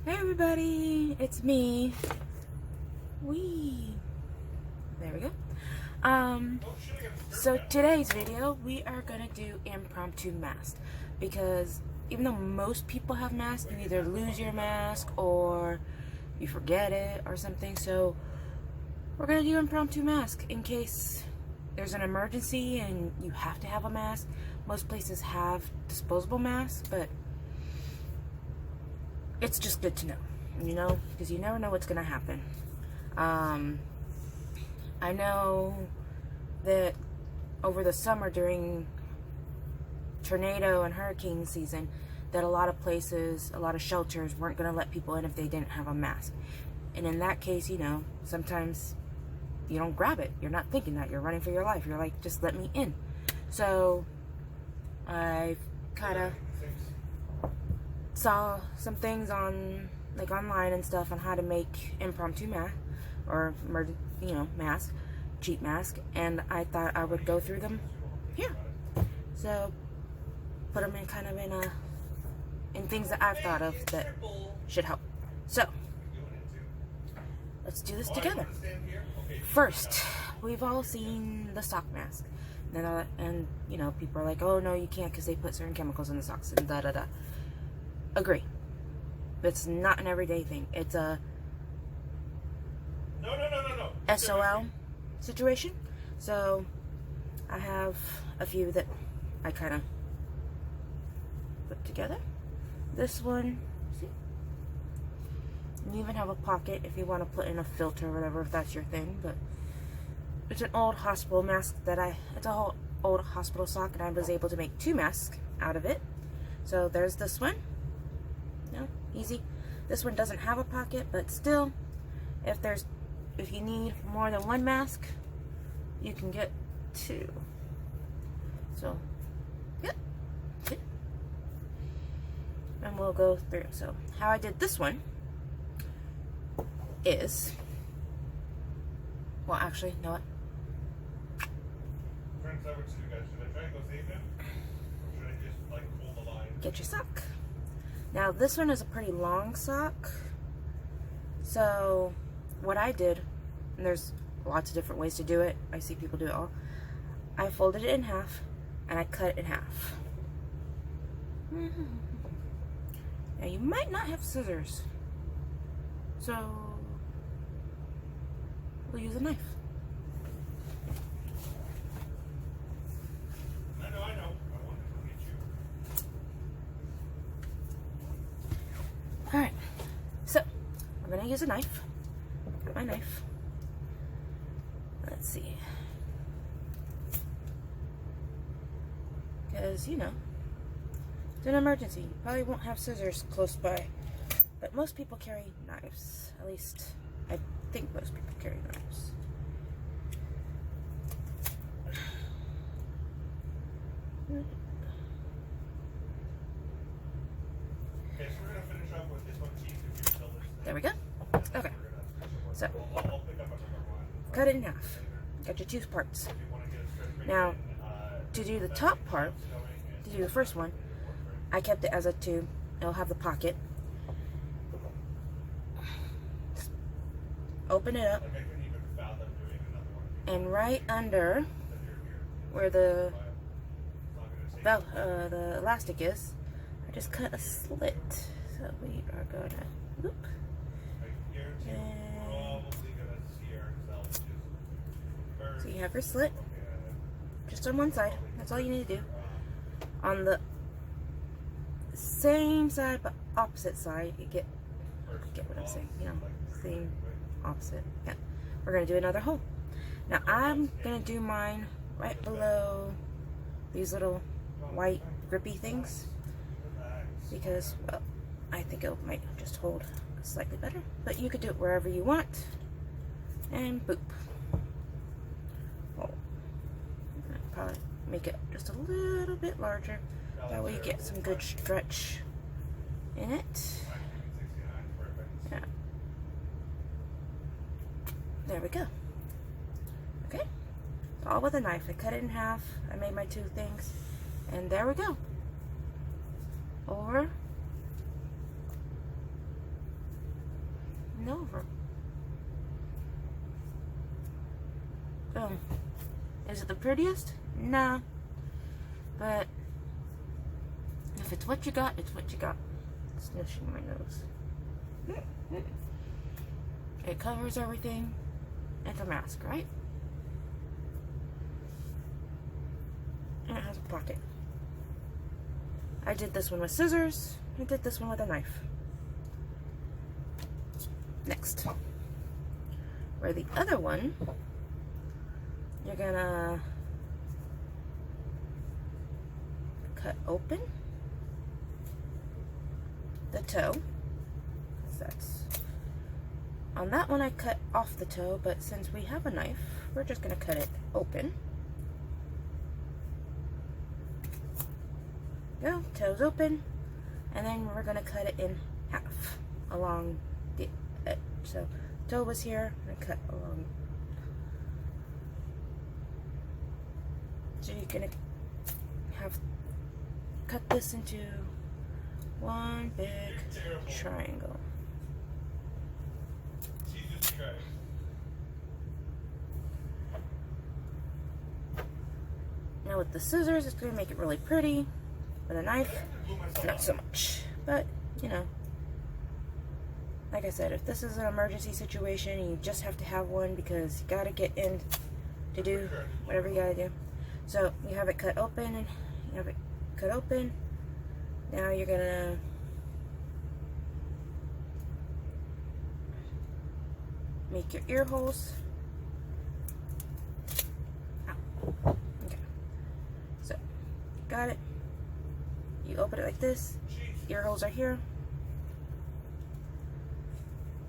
Hey everybody, it's me. There we go. So today's video, we are gonna do impromptu mask because even though most people have masks, you either lose your mask or you forget it or something. So we're gonna do impromptu mask in case there's an emergency and you have to have a mask. Most places have disposable masks, but it's just good to know, you know, because you never know what's gonna happen. I know that over the summer during tornado and hurricane season that a lot of places, a lot of shelters weren't gonna let people in if they didn't have a mask. And in that case, you know, sometimes you don't grab it. You're not thinking that. You're running for your life. You're like, just let me in. So I kind of saw some things on like online and stuff on how to make impromptu mask or mask, cheap mask, and I thought I would go through them here. So put them in kind of in things that I've thought of that should help. So let's do this together. First, we've all seen the sock mask, and you know, people are like, oh no, you can't because they put certain chemicals in the socks and da da da. Agree. It's not an everyday thing. It's a no. SOL situation. So I have a few that I kind of put together. This one, see? You even have a pocket if you want to put in a filter or whatever, if that's your thing. But it's an old hospital mask it's a whole old hospital sock, and I was able to make 2 masks out of it. So there's this one. No, easy. This one doesn't have a pocket, but still, if you need more than 1 mask, you can get 2. So, yep. And we'll go through. So, how I did this one is, well, actually, you know what? Get your sock. Now this one is a pretty long sock, so what I did, and there's lots of different ways to do it, I see people do it all, I folded it in half and I cut it in half. Now you might not have scissors, so we'll use a knife. Alright, so we're going to use a knife. Got my knife. Let's see. Because, you know, it's an emergency. You probably won't have scissors close by. But most people carry knives. At least, I think most people carry knives. There we go. Okay. So, cut it in half. Got your 2 parts. Now, to do the top part, to do the first one, I kept it as a tube. It'll have the pocket. Open it up. And right under where the elastic is, I just cut a slit. So we are going to whoop. So you have your slit just on one side. That's all you need to do. On the same side but opposite side, you get what I'm saying, you know, same opposite. Yeah. We're gonna do another hole. Now I'm gonna do mine right below these little white grippy things because, well, I think it might just hold slightly better, but you could do it wherever you want. And boop. Oh, probably make it just a little bit larger. That way you get some good stretch in it. Yeah. There we go. Okay. All with a knife. I cut it in half. I made my 2 things. And there we go. Over over. Oh, is it the prettiest? Nah, but if it's what you got, it's what you got. Snushing my nose. It covers everything. It's a mask, right? And it has a pocket. I did this one with scissors. I did this one with a knife. Next, where the other one, you're gonna cut open the toe. That's on that one. I cut off the toe, but since we have a knife, we're just gonna cut it open. Go, toes open, and then we're gonna cut it in half along the edge. So toe was here, and I cut along. So you're gonna cut this into one big triangle. Jesus Christ. Now with the scissors, it's gonna make it really pretty. With a knife, not so much. But, you know, like I said, if this is an emergency situation and you just have to have one because you gotta get in to do whatever you gotta do. So you have it cut open, and you have it cut open. Now you're gonna make your ear holes. Ow. Okay. So, got it. You open it like this. Ear holes are here.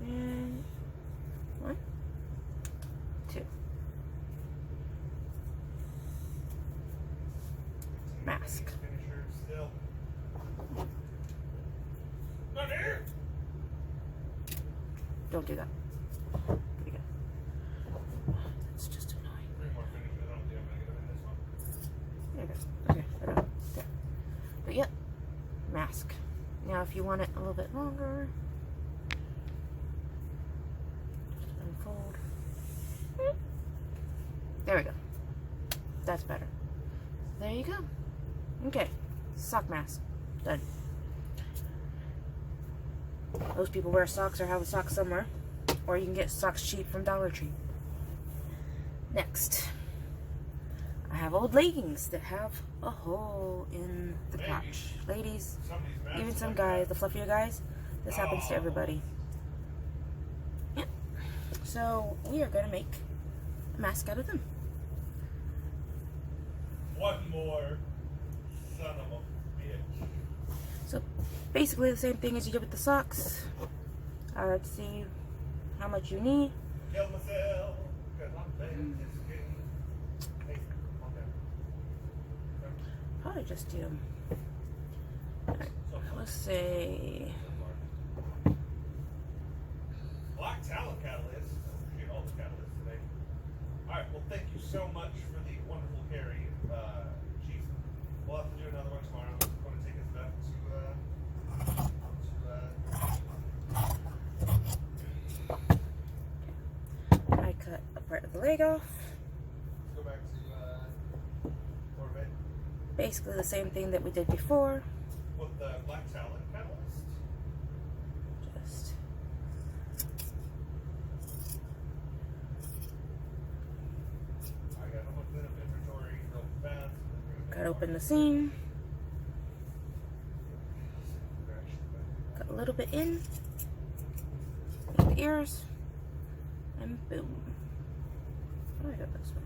And 1, 2. Mask. Don't do that. Pretty good. That's just annoying. There you go. Okay, there. But yep, mask. Now if you want it a little bit longer, just unfold. There we go. That's better. There you go. Okay, sock mask. Done. Most people wear socks or have a sock somewhere, or you can get socks cheap from Dollar Tree. Next, I have old leggings that have a hole in the crotch. Ladies, even some guys, the fluffier guys, this happens to everybody. Yeah. So we are gonna make a mask out of them. One more son of a bitch. So basically the same thing as you did with the socks. Let's see how much you need. Kill myself, 'cause I'm playing this game. Hey, okay. Probably just do. Alright, let's say. Black talent catalyst. Appreciate all the catalysts today. Alright, well thank you so much for the wonderful carry, Chief. We'll have to do another one tomorrow. I'm going to take us back to I cut a part of the leg off. let's go back to Corvette Basically the same thing that we did before. with the black talent catalyst. Just I got a little bit of inventory real fast. cut open the seam. Cut a little bit in. Make the ears. And boom. Oh, I got this one.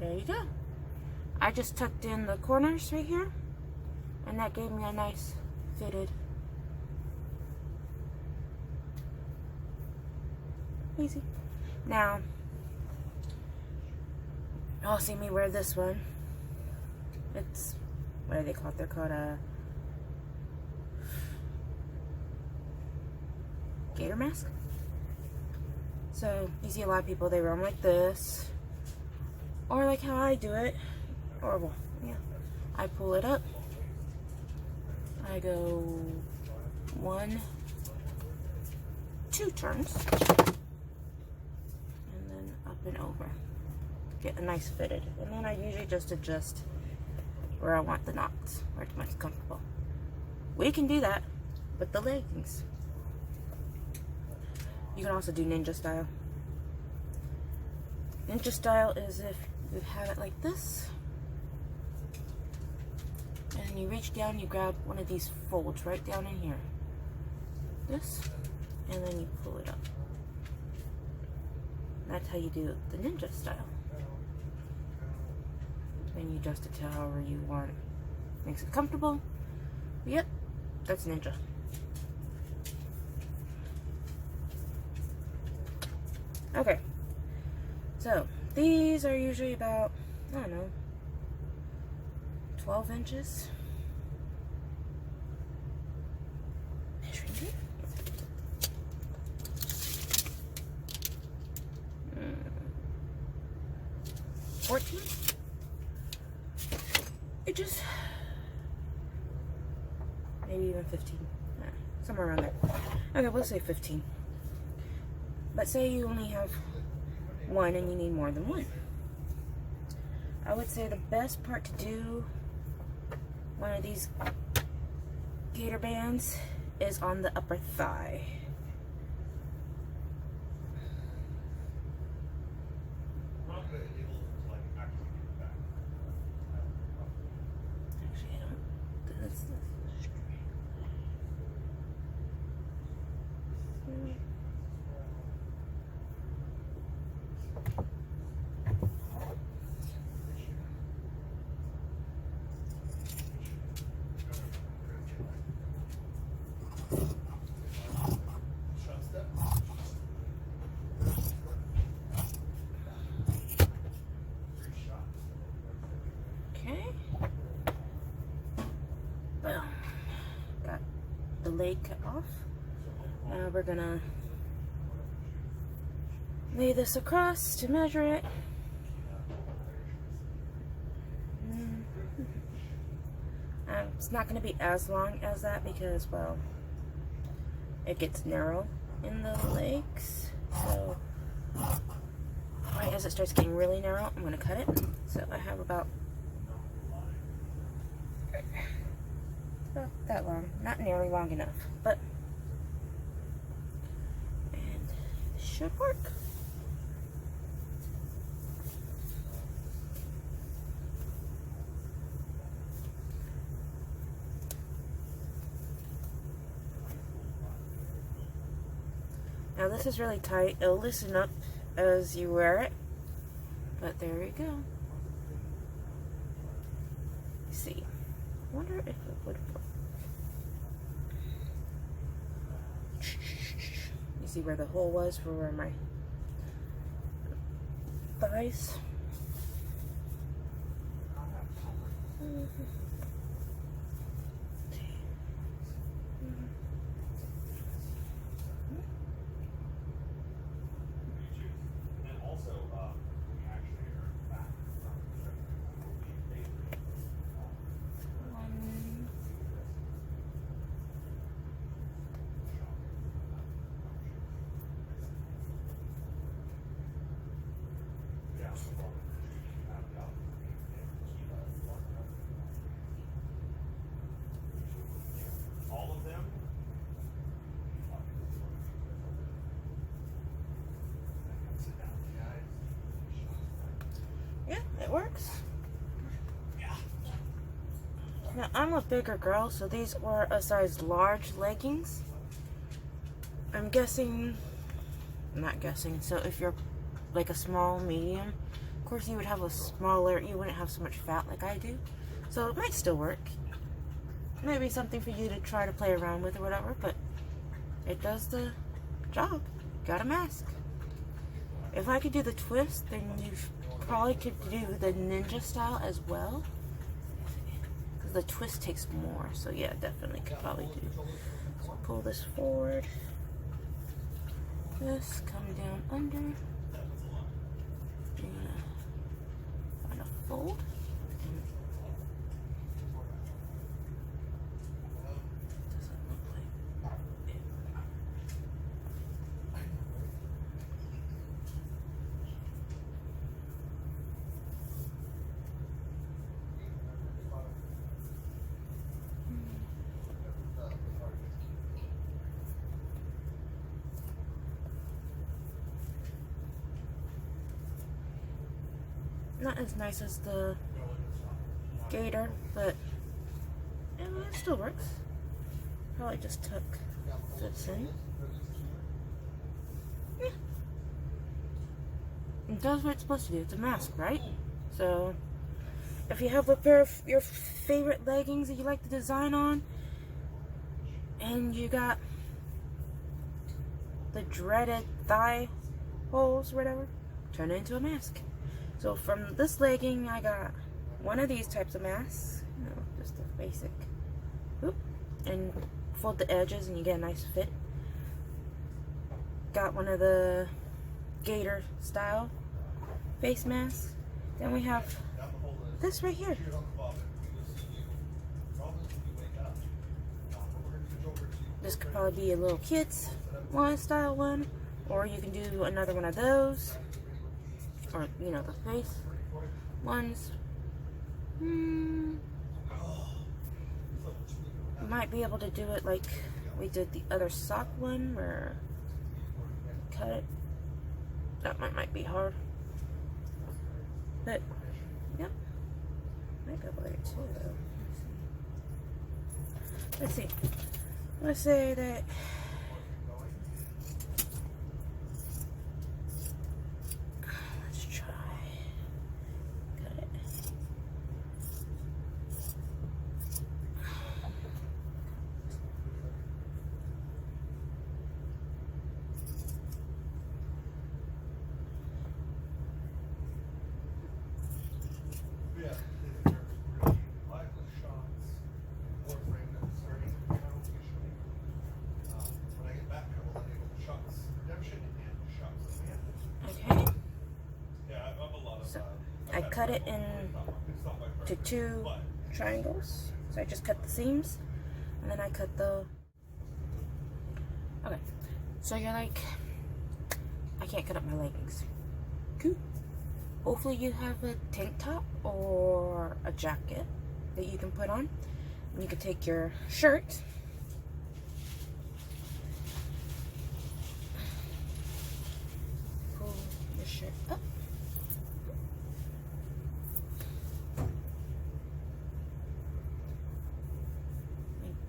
There you go. I just tucked in the corners right here, and that gave me a nice fitted. Easy. Now, you'll see me wear this one. It's, what do they call it? They're called a gator mask. So you see a lot of people, they wear them like this, or like how I do it, or well, yeah, I pull it up, I go 1, 2 turns, and then up and over, get a nice fitted, and then I usually just adjust where I want the knots, where it's most comfortable. We can do that with the leggings. You can also do ninja style. Ninja style is if you have it like this, and you reach down, you grab one of these folds right down in here. This, and then you pull it up. That's how you do the ninja style. And you adjust it to however you want. Makes it comfortable. Yep, that's ninja. Okay, so these are usually about, I don't know, 12 inches. Measuring it. 14 inches. Maybe even 15. Somewhere around there. Okay, we'll say 15. But say you only have one and you need more than one. I would say the best part to do one of these gator bands is on the upper thigh. Actually, I don't. That's straight. Okay. Boom. Got the leg cut off. Now we're gonna lay this across to measure it. It's not going to be as long as that because, well, it gets narrow in the legs. So, right as it starts getting really narrow, I'm going to cut it. So I have about that long. Not nearly long enough, but and it should work. Now this is really tight. It'll loosen up as you wear it. But there you go. Let's see. I wonder if it would work. You see where the hole was for where my thighs? Yeah, it works. Now, I'm a bigger girl, so these were a size large leggings. I'm guessing, not guessing, so if you're like a small, medium, of course you would have a smaller, you wouldn't have so much fat like I do. So it might still work. Maybe something for you to try to play around with or whatever, but it does the job. Got a mask. If I could do the twist, then you probably could do the ninja style as well. Because the twist takes more, so yeah, definitely could probably do. So pull this forward. this, come down under. You're gonna find a fold. Doesn't look like it. Not as nice as the gator, but it still works. Probably just tuck this in. Yeah. It does what it's supposed to do. It's a mask, right? So, if you have a pair of your favorite leggings that you like the design on, and you got the dreaded thigh holes or whatever, turn it into a mask. So from this legging, I got one of these types of masks, you know, just a basic, whoop, and fold the edges and you get a nice fit. Got one of the gator style face masks. Then we have this right here. This could probably be a little kid's one style one, or you can do another one of those. Or, you know, the face ones. You might be able to do it like we did the other sock one, where cut it. That one might be hard. But, yep. Might be able to do it too, though. Let's see. Let's say that. I cut it into 2 triangles. So I just cut the seams, and then I cut the. Okay, so you're like, I can't cut up my leggings. Cool. Hopefully you have a tank top or a jacket that you can put on. And you can take your shirt, pull your shirt up.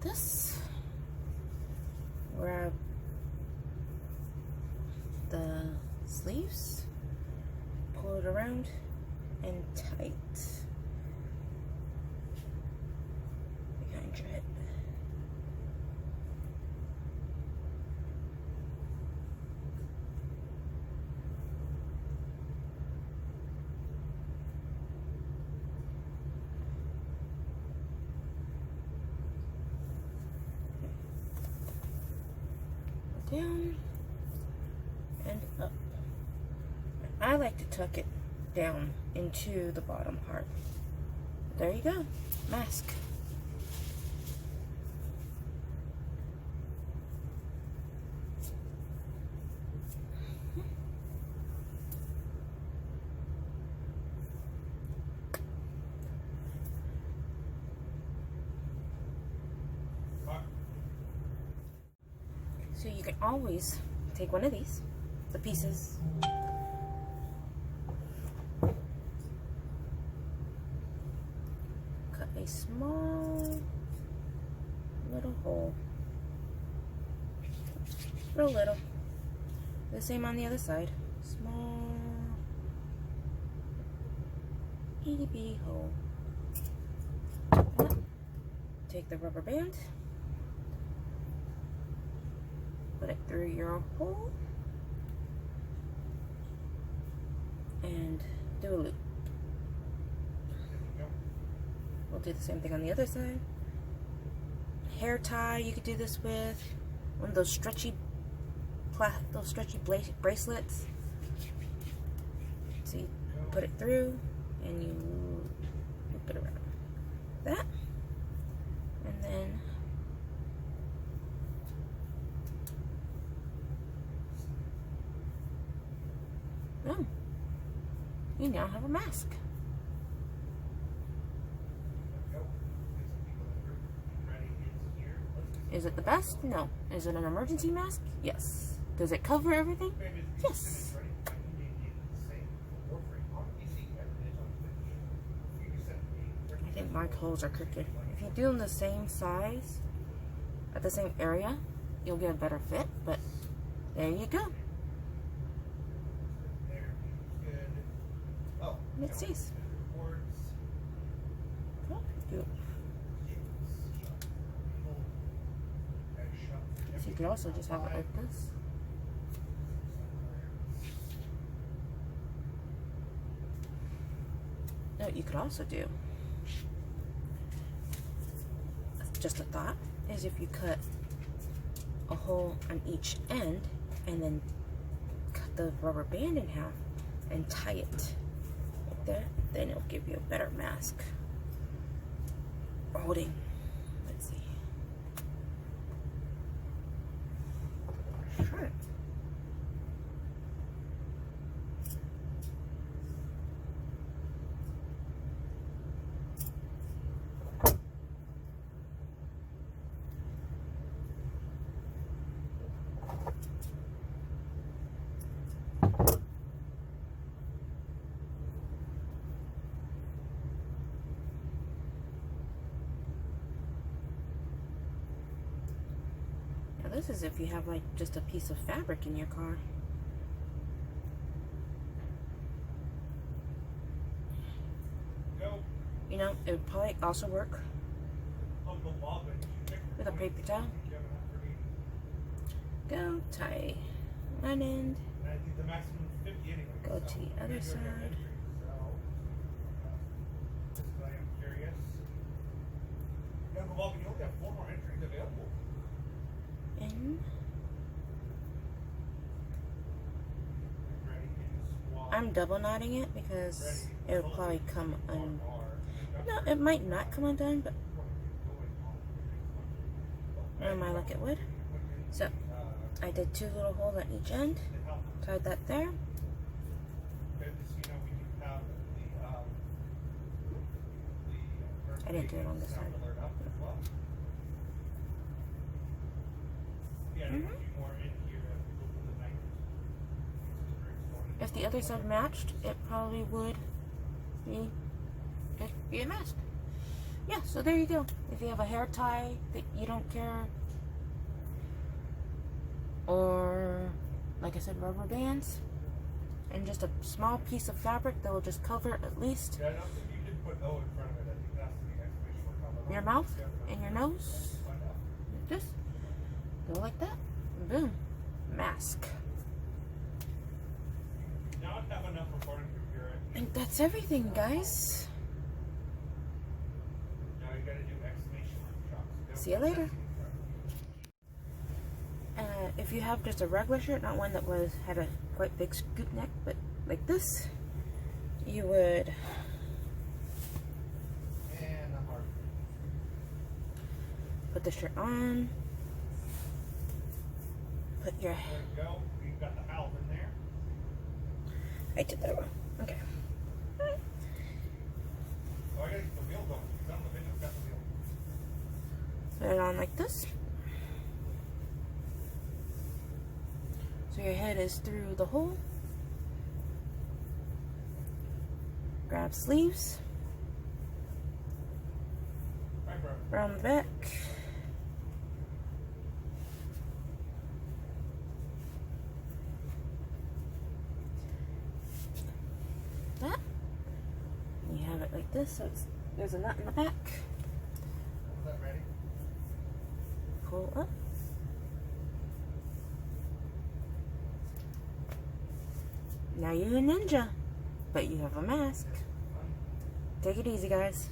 This, grab the sleeves, pull it around and tight behind your head. Down and up. I like to tuck it down into the bottom part. There you go. Mask. So you can always take one of these, the pieces, cut a small little hole, real little. The same on the other side, small itty bitty hole. Take the rubber band, put it through your hole, and do a loop. We'll do the same thing on the other side. Hair tie you could do this with. One of those stretchy those stretchy bracelets. So you put it through and you loop it around. That. And then boom. You now have a mask. Is it the best? No. Is it an emergency mask? Yes. Does it cover everything? Yes. I think my holes are crooked. If you do them the same size, at the same area, you'll get a better fit, but there you go. Let's see. Cool. So you could also just have it like this. No, you could also do, just a thought, is if you cut a hole on each end and then cut the rubber band in half and tie it like that, then it'll give you a better mask holding. Let's see. Sure. This is if you have like just a piece of fabric in your car. You know, it would probably also work with a paper towel. Go, tie one end, go to the other side. In. I'm double knotting it because it will probably come undone. No, it might not come undone, but my luck it would. So I did 2 little holes at each end, tied that there. I didn't do it on this side. If the other side matched, it probably would be a mask. Yeah, so there you go. If you have a hair tie that you don't care, or like I said, rubber bands, and just a small piece of fabric that will just cover at least your mouth and your nose, just go like that, and boom, mask. I think that's everything, guys. See you later. If you have just a regular shirt, not one that had a quite big scoop neck, but like this, you would put the shirt on, put your. There you go. You've got the half in there. I did that wrong. Okay. Put it on like this. So your head is through the hole. Grab sleeves. Around the back. That. And you have it like this, so there's a nut in the back. Is that ready? Pull up. Now you're a ninja, but you have a mask. Take it easy, guys.